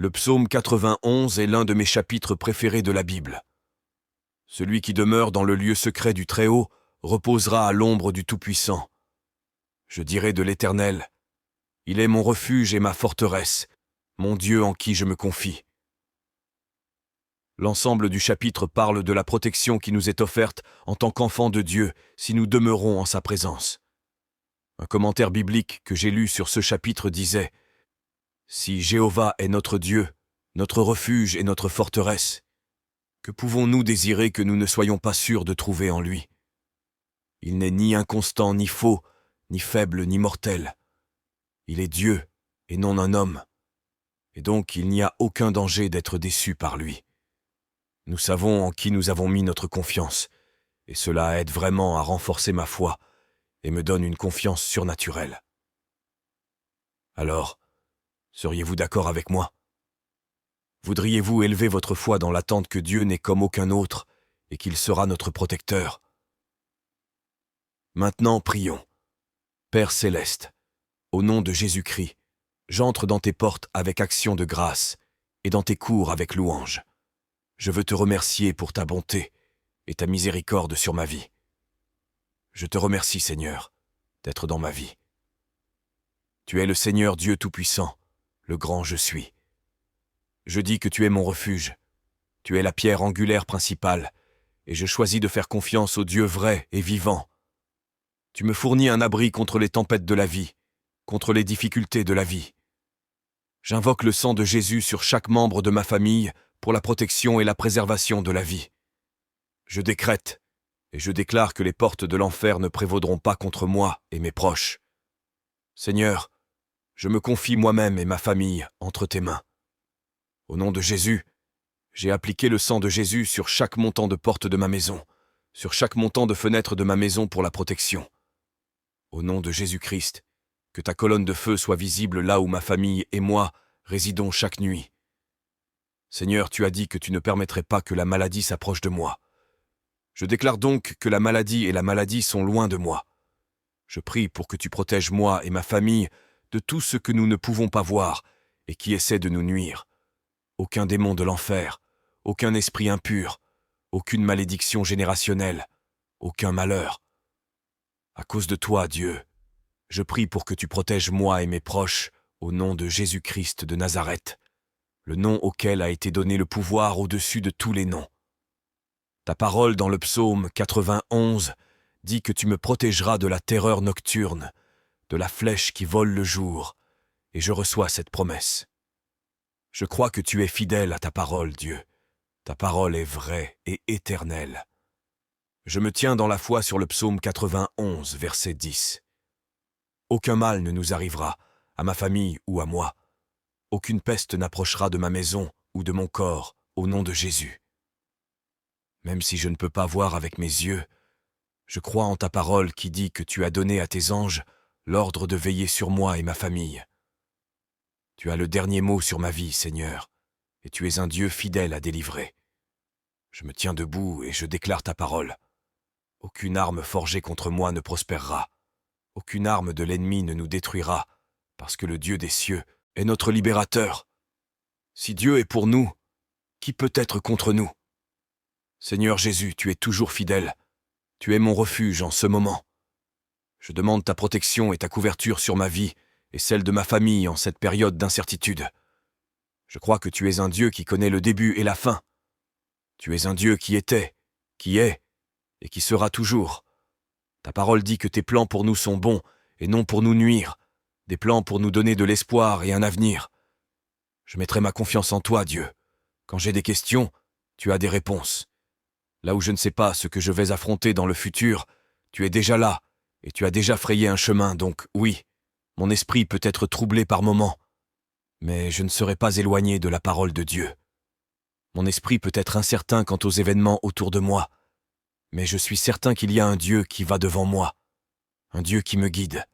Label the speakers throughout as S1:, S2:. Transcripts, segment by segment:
S1: Le psaume 91 est l'un de mes chapitres préférés de la Bible. Celui qui demeure dans le lieu secret du Très-Haut reposera à l'ombre du Tout-Puissant. Je dirai de l'Éternel, « Il est mon refuge et ma forteresse, mon Dieu en qui je me confie. » L'ensemble du chapitre parle de la protection qui nous est offerte en tant qu'enfants de Dieu si nous demeurons en sa présence. Un commentaire biblique que j'ai lu sur ce chapitre disait « Si Jéhovah est notre Dieu, notre refuge et notre forteresse, que pouvons-nous désirer que nous ne soyons pas sûrs de trouver en lui? Il n'est ni inconstant, ni faux, ni faible, ni mortel. Il est Dieu et non un homme, et donc il n'y a aucun danger d'être déçu par lui. Nous savons en qui nous avons mis notre confiance, et cela aide vraiment à renforcer ma foi et me donne une confiance surnaturelle. Alors, seriez-vous d'accord avec moi? Voudriez-vous élever votre foi dans l'attente que Dieu n'est comme aucun autre et qu'il sera notre protecteur? Maintenant, prions. Père céleste, au nom de Jésus-Christ, j'entre dans tes portes avec action de grâce et dans tes cours avec louange. Je veux te remercier pour ta bonté et ta miséricorde sur ma vie. Je te remercie, Seigneur, d'être dans ma vie. Tu es le Seigneur Dieu Tout-Puissant, le grand je suis. Je dis que tu es mon refuge, tu es la pierre angulaire principale, et je choisis de faire confiance au Dieu vrai et vivant. Tu me fournis un abri contre les tempêtes de la vie, contre les difficultés de la vie. J'invoque le sang de Jésus sur chaque membre de ma famille pour la protection et la préservation de la vie. Je décrète et je déclare que les portes de l'enfer ne prévaudront pas contre moi et mes proches. Seigneur, je me confie moi-même et ma famille entre tes mains. Au nom de Jésus, j'ai appliqué le sang de Jésus sur chaque montant de porte de ma maison, sur chaque montant de fenêtre de ma maison pour la protection. Au nom de Jésus-Christ, que ta colonne de feu soit visible là où ma famille et moi résidons chaque nuit. Seigneur, tu as dit que tu ne permettrais pas que la maladie s'approche de moi. Je déclare donc que la maladie et la maladie sont loin de moi. Je prie pour que tu protèges moi et ma famille de tout ce que nous ne pouvons pas voir et qui essaie de nous nuire. Aucun démon de l'enfer, aucun esprit impur, aucune malédiction générationnelle, aucun malheur. À cause de toi, Dieu, je prie pour que tu protèges moi et mes proches au nom de Jésus-Christ de Nazareth, le nom auquel a été donné le pouvoir au-dessus de tous les noms. Ta parole dans le psaume 91 dit que tu me protégeras de la terreur nocturne, de la flèche qui vole le jour, et je reçois cette promesse. Je crois que tu es fidèle à ta parole, Dieu. Ta parole est vraie et éternelle. Je me tiens dans la foi sur le psaume 91, verset 10. Aucun mal ne nous arrivera, à ma famille ou à moi. Aucune peste n'approchera de ma maison ou de mon corps, au nom de Jésus. Même si je ne peux pas voir avec mes yeux, je crois en ta parole qui dit que tu as donné à tes anges l'ordre de veiller sur moi et ma famille. Tu as le dernier mot sur ma vie, Seigneur, et tu es un Dieu fidèle à délivrer. Je me tiens debout et je déclare ta parole. Aucune arme forgée contre moi ne prospérera. Aucune arme de l'ennemi ne nous détruira, parce que le Dieu des cieux est notre libérateur. Si Dieu est pour nous, qui peut être contre nous? Seigneur Jésus, tu es toujours fidèle. Tu es mon refuge en ce moment. Je demande ta protection et ta couverture sur ma vie et celle de ma famille en cette période d'incertitude. Je crois que tu es un Dieu qui connaît le début et la fin. Tu es un Dieu qui était, qui est et qui sera toujours. Ta parole dit que tes plans pour nous sont bons et non pour nous nuire, des plans pour nous donner de l'espoir et un avenir. Je mettrai ma confiance en toi, Dieu. Quand j'ai des questions, tu as des réponses. Là où je ne sais pas ce que je vais affronter dans le futur, tu es déjà là et tu as déjà frayé un chemin, donc oui, mon esprit peut être troublé par moments, mais je ne serai pas éloigné de la parole de Dieu. Mon esprit peut être incertain quant aux événements autour de moi, mais je suis certain qu'il y a un Dieu qui va devant moi, un Dieu qui me guide.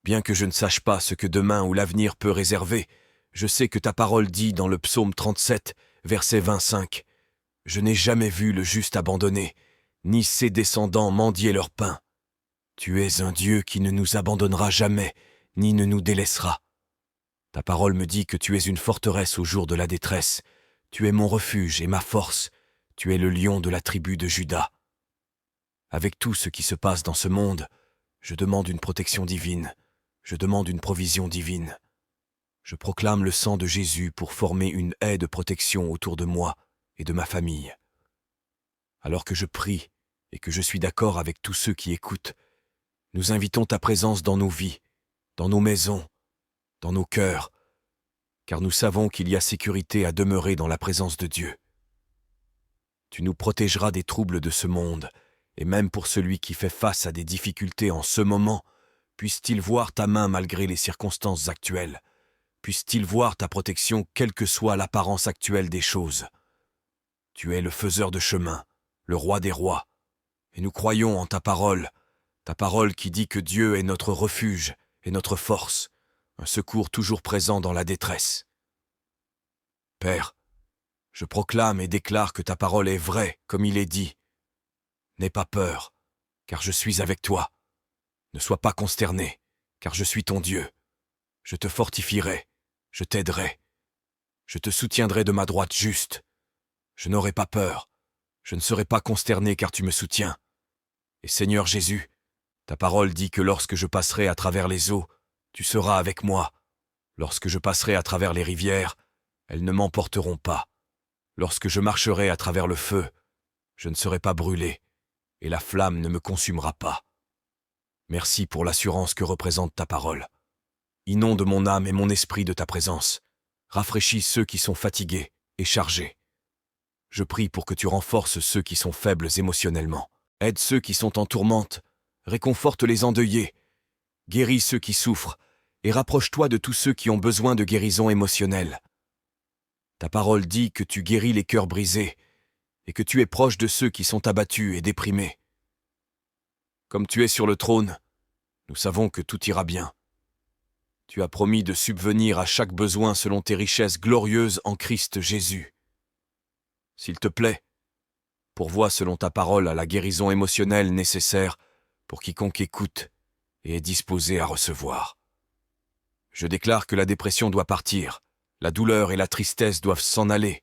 S1: Bien que je ne sache pas ce que demain ou l'avenir peut réserver, je sais que ta parole dit dans le psaume 37, verset 25, « Je n'ai jamais vu le juste abandonné, ni ses descendants mendier leur pain. Tu es un Dieu qui ne nous abandonnera jamais, ni ne nous délaissera. Ta parole me dit que tu es une forteresse au jour de la détresse. Tu es mon refuge et ma force. Tu es le lion de la tribu de Juda. Avec tout ce qui se passe dans ce monde, je demande une protection divine. Je demande une provision divine. Je proclame le sang de Jésus pour former une haie de protection autour de moi et de ma famille. Alors que je prie et que je suis d'accord avec tous ceux qui écoutent, nous invitons ta présence dans nos vies, dans nos maisons, dans nos cœurs, car nous savons qu'il y a sécurité à demeurer dans la présence de Dieu. Tu nous protégeras des troubles de ce monde, et même pour celui qui fait face à des difficultés en ce moment, puisse-t-il voir ta main malgré les circonstances actuelles, puisse-t-il voir ta protection quelle que soit l'apparence actuelle des choses. Tu es le faiseur de chemin, le roi des rois, et nous croyons en ta parole qui dit que Dieu est notre refuge et notre force, un secours toujours présent dans la détresse. Père, je proclame et déclare que ta parole est vraie, comme il est dit. N'aie pas peur, car je suis avec toi. Ne sois pas consterné, car je suis ton Dieu. Je te fortifierai, je t'aiderai. Je te soutiendrai de ma droite juste. Je n'aurai pas peur, je ne serai pas consterné car tu me soutiens. Et Seigneur Jésus, ta parole dit que lorsque je passerai à travers les eaux, tu seras avec moi. Lorsque je passerai à travers les rivières, elles ne m'emporteront pas. Lorsque je marcherai à travers le feu, je ne serai pas brûlé, et la flamme ne me consumera pas. Merci pour l'assurance que représente ta parole. Inonde mon âme et mon esprit de ta présence. Rafraîchis ceux qui sont fatigués et chargés. Je prie pour que tu renforces ceux qui sont faibles émotionnellement. Aide ceux qui sont en tourmente. Réconforte les endeuillés. Guéris ceux qui souffrent et rapproche-toi de tous ceux qui ont besoin de guérison émotionnelle. Ta parole dit que tu guéris les cœurs brisés et que tu es proche de ceux qui sont abattus et déprimés. Comme tu es sur le trône, nous savons que tout ira bien. Tu as promis de subvenir à chaque besoin selon tes richesses glorieuses en Christ Jésus. S'il te plaît, pourvois selon ta parole à la guérison émotionnelle nécessaire pour quiconque écoute et est disposé à recevoir. Je déclare que la dépression doit partir, la douleur et la tristesse doivent s'en aller,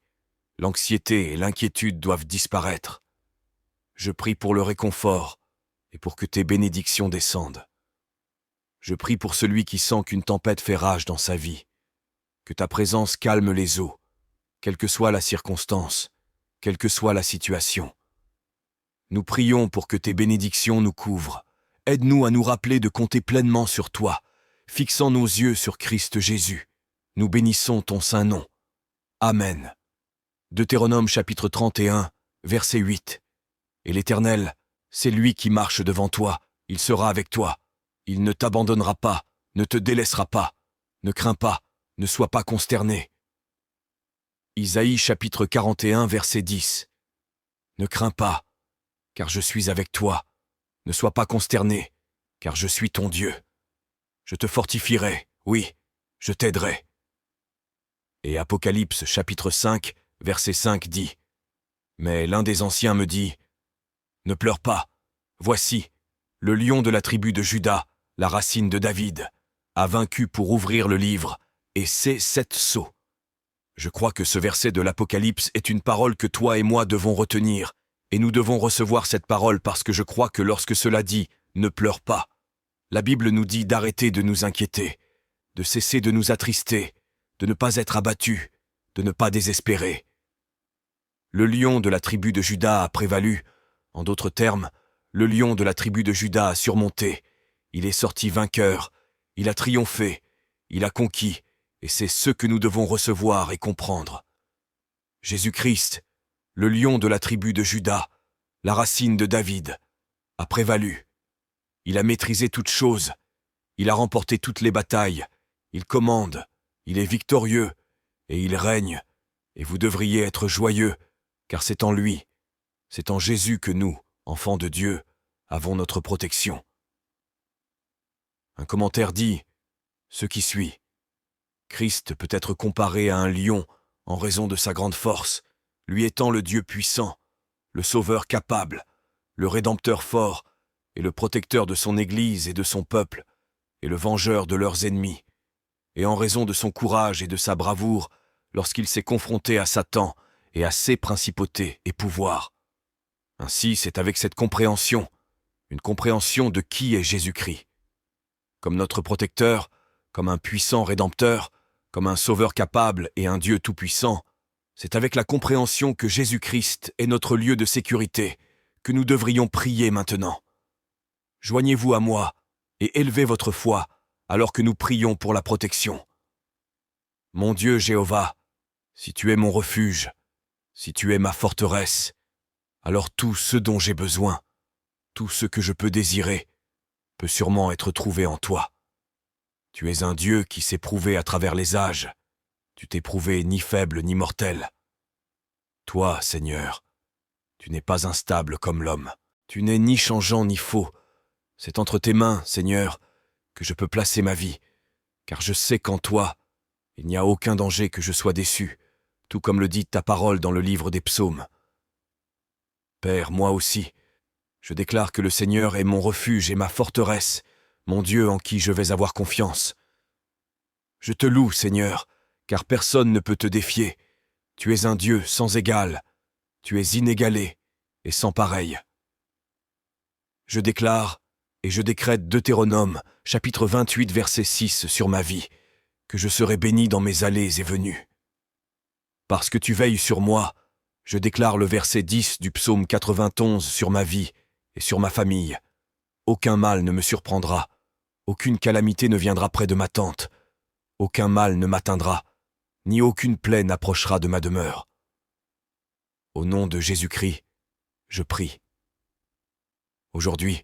S1: l'anxiété et l'inquiétude doivent disparaître. Je prie pour le réconfort et pour que tes bénédictions descendent. Je prie pour celui qui sent qu'une tempête fait rage dans sa vie, que ta présence calme les eaux, quelle que soit la circonstance, quelle que soit la situation. Nous prions pour que tes bénédictions nous couvrent. Aide-nous à nous rappeler de compter pleinement sur toi, fixant nos yeux sur Christ Jésus. Nous bénissons ton saint nom. Amen. Deutéronome chapitre 31, verset 8. Et l'Éternel, c'est lui qui marche devant toi, il sera avec toi. Il ne t'abandonnera pas, ne te délaissera pas. Ne crains pas, ne sois pas consterné. Isaïe chapitre 41, verset 10. Ne crains pas, car je suis avec toi. Ne sois pas consterné, car je suis ton Dieu. Je te fortifierai, oui, je t'aiderai. Et Apocalypse chapitre 5, verset 5 dit, « Mais l'un des anciens me dit, « Ne pleure pas, voici, le lion de la tribu de Juda, la racine de David, a vaincu pour ouvrir le livre, et c'est 7 sceaux. » Je crois que ce verset de l'Apocalypse est une parole que toi et moi devons retenir, et nous devons recevoir cette parole parce que je crois que lorsque cela dit « ne pleure pas », la Bible nous dit d'arrêter de nous inquiéter, de cesser de nous attrister, de ne pas être abattus, de ne pas désespérer. Le lion de la tribu de Juda a prévalu, en d'autres termes, le lion de la tribu de Juda a surmonté, il est sorti vainqueur, il a triomphé, il a conquis, et c'est ce que nous devons recevoir et comprendre. Jésus-Christ, le lion de la tribu de Juda, la racine de David, a prévalu. Il a maîtrisé toutes choses, il a remporté toutes les batailles, il commande, il est victorieux, et il règne, et vous devriez être joyeux, car c'est en lui, c'est en Jésus que nous, enfants de Dieu, avons notre protection. Un commentaire dit, ce qui suit. Christ peut être comparé à un lion en raison de sa grande force, lui étant le Dieu puissant, le Sauveur capable, le Rédempteur fort et le protecteur de son Église et de son peuple, et le vengeur de leurs ennemis. et en raison de son courage et de sa bravoure, lorsqu'il s'est confronté à Satan et à ses principautés et pouvoirs. Ainsi, c'est avec cette compréhension, une compréhension de qui est Jésus-Christ. Comme notre protecteur, comme un puissant rédempteur, comme un sauveur capable et un Dieu tout-puissant, c'est avec la compréhension que Jésus-Christ est notre lieu de sécurité que nous devrions prier maintenant. Joignez-vous à moi et élevez votre foi alors que nous prions pour la protection. Mon Dieu Jéhovah, si tu es mon refuge, si tu es ma forteresse, alors tout ce dont j'ai besoin, tout ce que je peux désirer, peut sûrement être trouvé en toi. Tu es un Dieu qui s'est prouvé à travers les âges. Tu t'es prouvé ni faible ni mortel. Toi, Seigneur, tu n'es pas instable comme l'homme. Tu n'es ni changeant ni faux. C'est entre tes mains, Seigneur, que je peux placer ma vie, car je sais qu'en toi, il n'y a aucun danger que je sois déçu, tout comme le dit ta parole dans le livre des psaumes. Père, moi aussi, je déclare que le Seigneur est mon refuge et ma forteresse, mon Dieu en qui je vais avoir confiance. Je te loue, Seigneur, car personne ne peut te défier. Tu es un Dieu sans égal, tu es inégalé et sans pareil. Je déclare et je décrète Deutéronome, chapitre 28, verset 6 sur ma vie, que je serai béni dans mes allées et venues. Parce que tu veilles sur moi, je déclare le verset 10 du psaume 91 sur ma vie et sur ma famille. Aucun mal ne me surprendra, aucune calamité ne viendra près de ma tente, aucun mal ne m'atteindra, ni aucune plaie n'approchera de ma demeure. Au nom de Jésus-Christ, je prie. Aujourd'hui,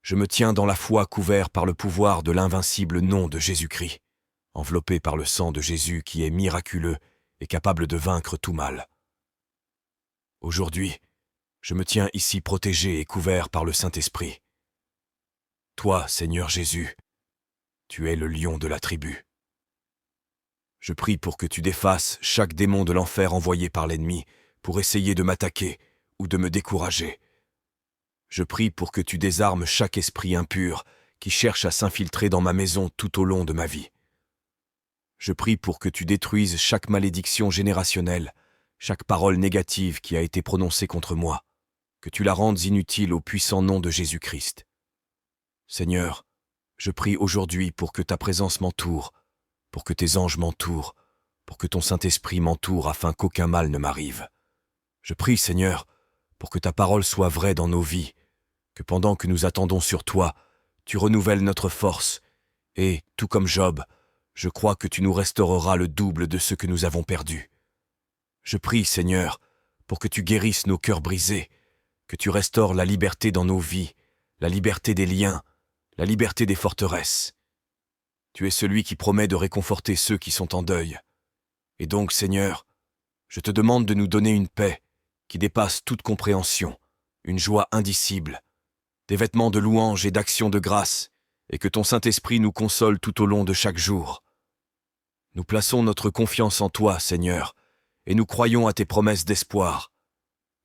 S1: je me tiens dans la foi couvert par le pouvoir de l'invincible nom de Jésus-Christ, enveloppé par le sang de Jésus qui est miraculeux et capable de vaincre tout mal. Aujourd'hui, je me tiens ici protégé et couvert par le Saint-Esprit. Toi, Seigneur Jésus, tu es le lion de la tribu. Je prie pour que tu défasses chaque démon de l'enfer envoyé par l'ennemi pour essayer de m'attaquer ou de me décourager. Je prie pour que tu désarmes chaque esprit impur qui cherche à s'infiltrer dans ma maison tout au long de ma vie. Je prie pour que tu détruises chaque malédiction générationnelle, chaque parole négative qui a été prononcée contre moi, que tu la rendes inutile au puissant nom de Jésus-Christ. Seigneur, je prie aujourd'hui pour que ta présence m'entoure, pour que tes anges m'entourent, pour que ton Saint-Esprit m'entoure afin qu'aucun mal ne m'arrive. Je prie, Seigneur, pour que ta parole soit vraie dans nos vies, que pendant que nous attendons sur toi, tu renouvelles notre force, et, tout comme Job, je crois que tu nous restaureras le double de ce que nous avons perdu. Je prie, Seigneur, pour que tu guérisses nos cœurs brisés, que tu restaures la liberté dans nos vies, la liberté des liens, la liberté des forteresses. Tu es celui qui promet de réconforter ceux qui sont en deuil. Et donc, Seigneur, je te demande de nous donner une paix qui dépasse toute compréhension, une joie indicible, des vêtements de louange et d'action de grâce, et que ton Saint-Esprit nous console tout au long de chaque jour. Nous plaçons notre confiance en toi, Seigneur, et nous croyons à tes promesses d'espoir.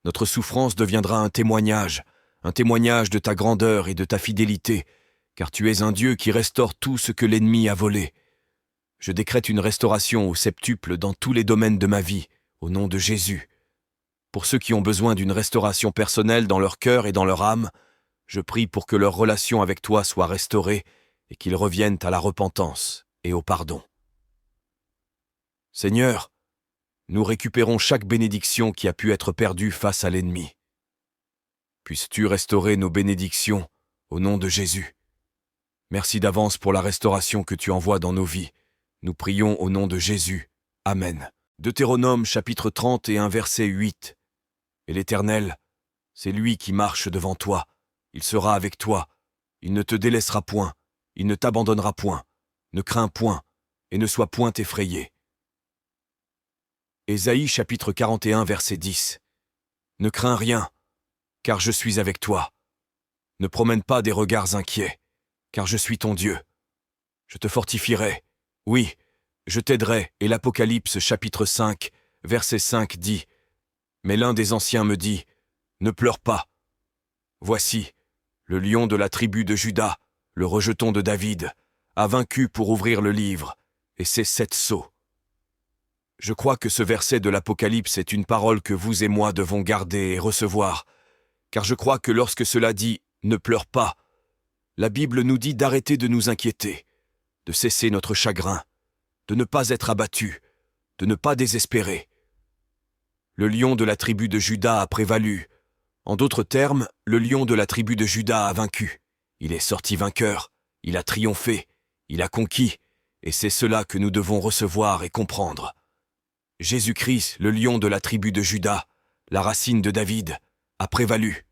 S1: Notre souffrance deviendra un témoignage de ta grandeur et de ta fidélité, car tu es un Dieu qui restaure tout ce que l'ennemi a volé. Je décrète une restauration au septuple dans tous les domaines de ma vie, au nom de Jésus. Pour ceux qui ont besoin d'une restauration personnelle dans leur cœur et dans leur âme, je prie pour que leur relation avec toi soit restaurée et qu'ils reviennent à la repentance et au pardon. Seigneur, nous récupérons chaque bénédiction qui a pu être perdue face à l'ennemi. Puisses-tu restaurer nos bénédictions au nom de Jésus. Merci d'avance pour la restauration que tu envoies dans nos vies. Nous prions au nom de Jésus. Amen. Deutéronome chapitre 31 verset 8. Et l'Éternel, c'est lui qui marche devant toi. Il sera avec toi. Il ne te délaissera point. Il ne t'abandonnera point. Ne crains point et ne sois point effrayé. Ésaïe chapitre 41 verset 10. Ne crains rien, car je suis avec toi. Ne promène pas des regards inquiets, car je suis ton Dieu. Je te fortifierai, oui, je t'aiderai. Et l'Apocalypse chapitre 5, verset 5 dit, « Mais l'un des anciens me dit, ne pleure pas. Voici, le lion de la tribu de Juda, le rejeton de David, a vaincu pour ouvrir le livre et ses 7 sceaux. Je crois que ce verset de l'Apocalypse est une parole que vous et moi devons garder et recevoir, car je crois que lorsque cela dit « ne pleure pas », la Bible nous dit d'arrêter de nous inquiéter, de cesser notre chagrin, de ne pas être abattu, de ne pas désespérer. Le lion de la tribu de Juda a prévalu. En d'autres termes, le lion de la tribu de Juda a vaincu. Il est sorti vainqueur, il a triomphé, il a conquis, et c'est cela que nous devons recevoir et comprendre. Jésus-Christ, le lion de la tribu de Juda, la racine de David, a prévalu.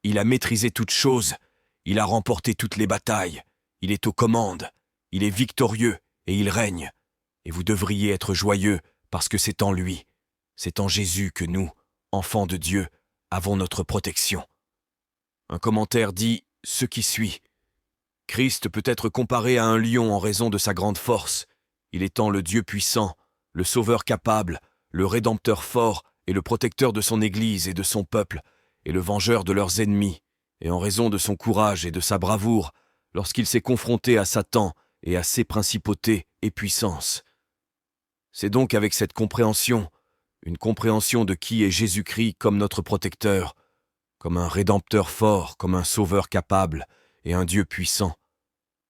S1: Il a maîtrisé toutes choses, il a remporté toutes les batailles, il est aux commandes, il est victorieux et il règne. Et vous devriez être joyeux parce que c'est en lui, c'est en Jésus que nous, enfants de Dieu, avons notre protection. Un commentaire dit « ce qui suit ». Christ peut être comparé à un lion en raison de sa grande force. Il étant le Dieu puissant, le Sauveur capable, le Rédempteur fort et le protecteur de son Église et de son peuple, et le vengeur de leurs ennemis, et en raison de son courage et de sa bravoure, lorsqu'il s'est confronté à Satan et à ses principautés et puissances. C'est donc avec cette compréhension, une compréhension de qui est Jésus-Christ comme notre protecteur, comme un Rédempteur fort, comme un Sauveur capable et un Dieu puissant.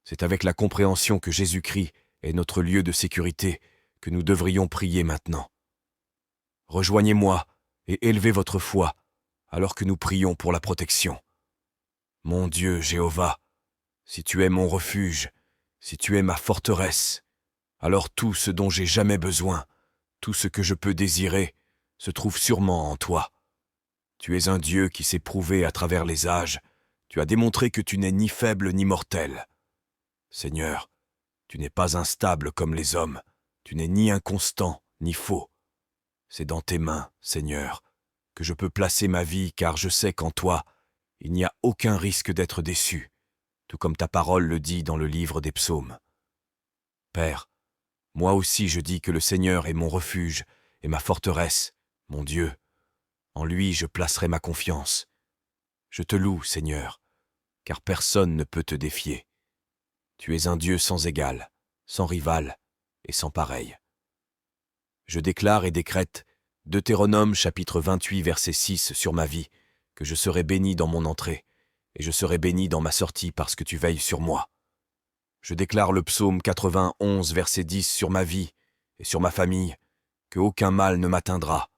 S1: C'est avec la compréhension que Jésus-Christ est notre lieu de sécurité que nous devrions prier maintenant. Rejoignez-moi et élevez votre foi alors que nous prions pour la protection. Mon Dieu Jéhovah, si tu es mon refuge, si tu es ma forteresse, alors tout ce dont j'ai jamais besoin, tout ce que je peux désirer, se trouve sûrement en toi. Tu es un Dieu qui s'est prouvé à travers les âges, tu as démontré que tu n'es ni faible ni mortel. Seigneur, tu n'es pas instable comme les hommes, tu n'es ni inconstant ni faux. C'est dans tes mains, Seigneur, que je peux placer ma vie car je sais qu'en toi, il n'y a aucun risque d'être déçu, tout comme ta parole le dit dans le livre des psaumes. Père, moi aussi je dis que le Seigneur est mon refuge et ma forteresse, mon Dieu. En lui je placerai ma confiance. Je te loue, Seigneur, car personne ne peut te défier. Tu es un Dieu sans égal, sans rival et sans pareil. Je déclare et décrète, Deutéronome chapitre 28 verset 6 sur ma vie, que je serai béni dans mon entrée, et je serai béni dans ma sortie parce que tu veilles sur moi. Je déclare le psaume 91 verset 10 sur ma vie et sur ma famille, que aucun mal ne m'atteindra,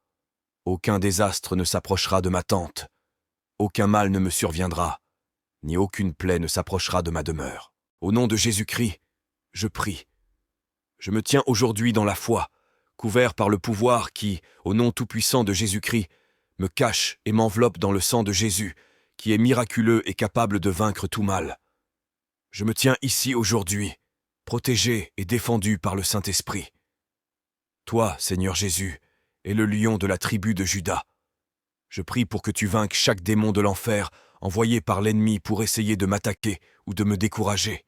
S1: aucun désastre ne s'approchera de ma tente, aucun mal ne me surviendra, ni aucune plaie ne s'approchera de ma demeure. Au nom de Jésus-Christ, je prie. Je me tiens aujourd'hui dans la foi, couvert par le pouvoir qui, au nom tout-puissant de Jésus-Christ, me cache et m'enveloppe dans le sang de Jésus, qui est miraculeux et capable de vaincre tout mal. Je me tiens ici aujourd'hui, protégé et défendu par le Saint-Esprit. Toi, Seigneur Jésus, es le lion de la tribu de Juda. Je prie pour que tu vainques chaque démon de l'enfer envoyé par l'ennemi pour essayer de m'attaquer ou de me décourager.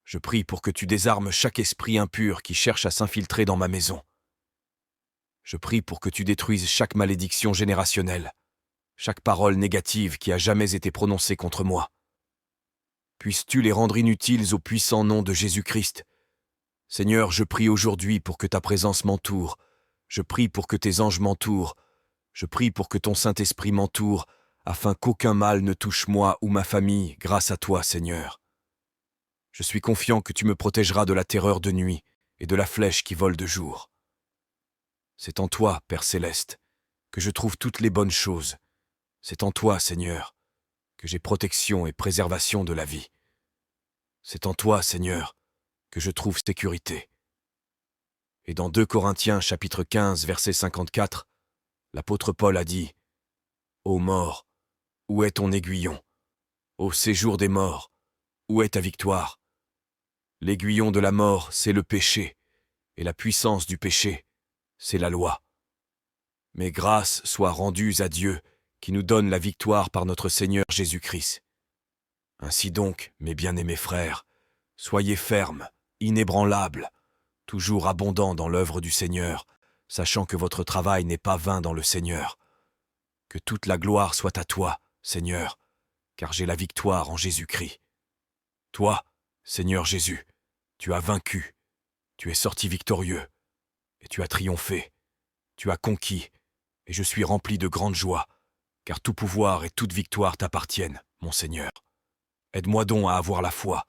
S1: Je prie pour que tu désarmes chaque esprit impur qui cherche à s'infiltrer dans ma maison. Je prie pour que tu détruises chaque malédiction générationnelle, chaque parole négative qui a jamais été prononcée contre moi. Puisses-tu les rendre inutiles au puissant nom de Jésus-Christ. Seigneur, je prie aujourd'hui pour que ta présence m'entoure, je prie pour que tes anges m'entourent, je prie pour que ton Saint-Esprit m'entoure, afin qu'aucun mal ne touche moi ou ma famille grâce à toi, Seigneur. Je suis confiant que tu me protégeras de la terreur de nuit et de la flèche qui vole de jour. C'est en toi, Père céleste, que je trouve toutes les bonnes choses. C'est en toi, Seigneur, que j'ai protection et préservation de la vie. C'est en toi, Seigneur, que je trouve sécurité. Et dans 2 Corinthiens chapitre 15, verset 54, l'apôtre Paul a dit « Ô mort, où est ton aiguillon? Ô séjour des morts, où est ta victoire? L'aiguillon de la mort, c'est le péché, et la puissance du péché, c'est la loi. Mais grâce soit rendue à Dieu, qui nous donne la victoire par notre Seigneur Jésus-Christ. Ainsi donc, mes bien-aimés frères, soyez fermes, inébranlables, toujours abondants dans l'œuvre du Seigneur, sachant que votre travail n'est pas vain dans le Seigneur. Que toute la gloire soit à toi, Seigneur, car j'ai la victoire en Jésus-Christ. Toi, Seigneur Jésus, tu as vaincu, Tu es sorti victorieux, et tu as triomphé. Tu as conquis, et je suis rempli de grande joie, car tout pouvoir et toute victoire t'appartiennent, mon Seigneur. Aide-moi donc à avoir la foi,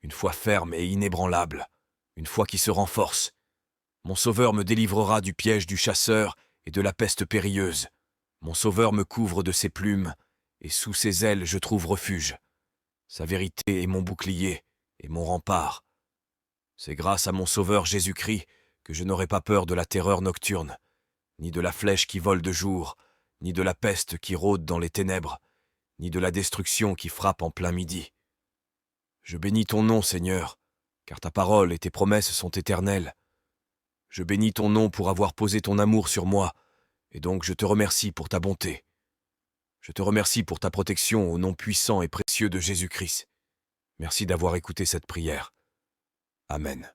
S1: une foi ferme et inébranlable, une foi qui se renforce. Mon Sauveur me délivrera du piège du chasseur et de la peste périlleuse. Mon Sauveur me couvre de ses plumes, et sous ses ailes je trouve refuge. Sa vérité est mon bouclier et mon rempart. C'est grâce à mon Sauveur Jésus-Christ que je n'aurai pas peur de la terreur nocturne, ni de la flèche qui vole de jour, ni de la peste qui rôde dans les ténèbres, ni de la destruction qui frappe en plein midi. Je bénis ton nom, Seigneur, car ta parole et tes promesses sont éternelles. Je bénis ton nom pour avoir posé ton amour sur moi, et donc je te remercie pour ta bonté. Je te remercie pour ta protection au nom puissant et précieux de Jésus-Christ. Merci d'avoir écouté cette prière. Amen.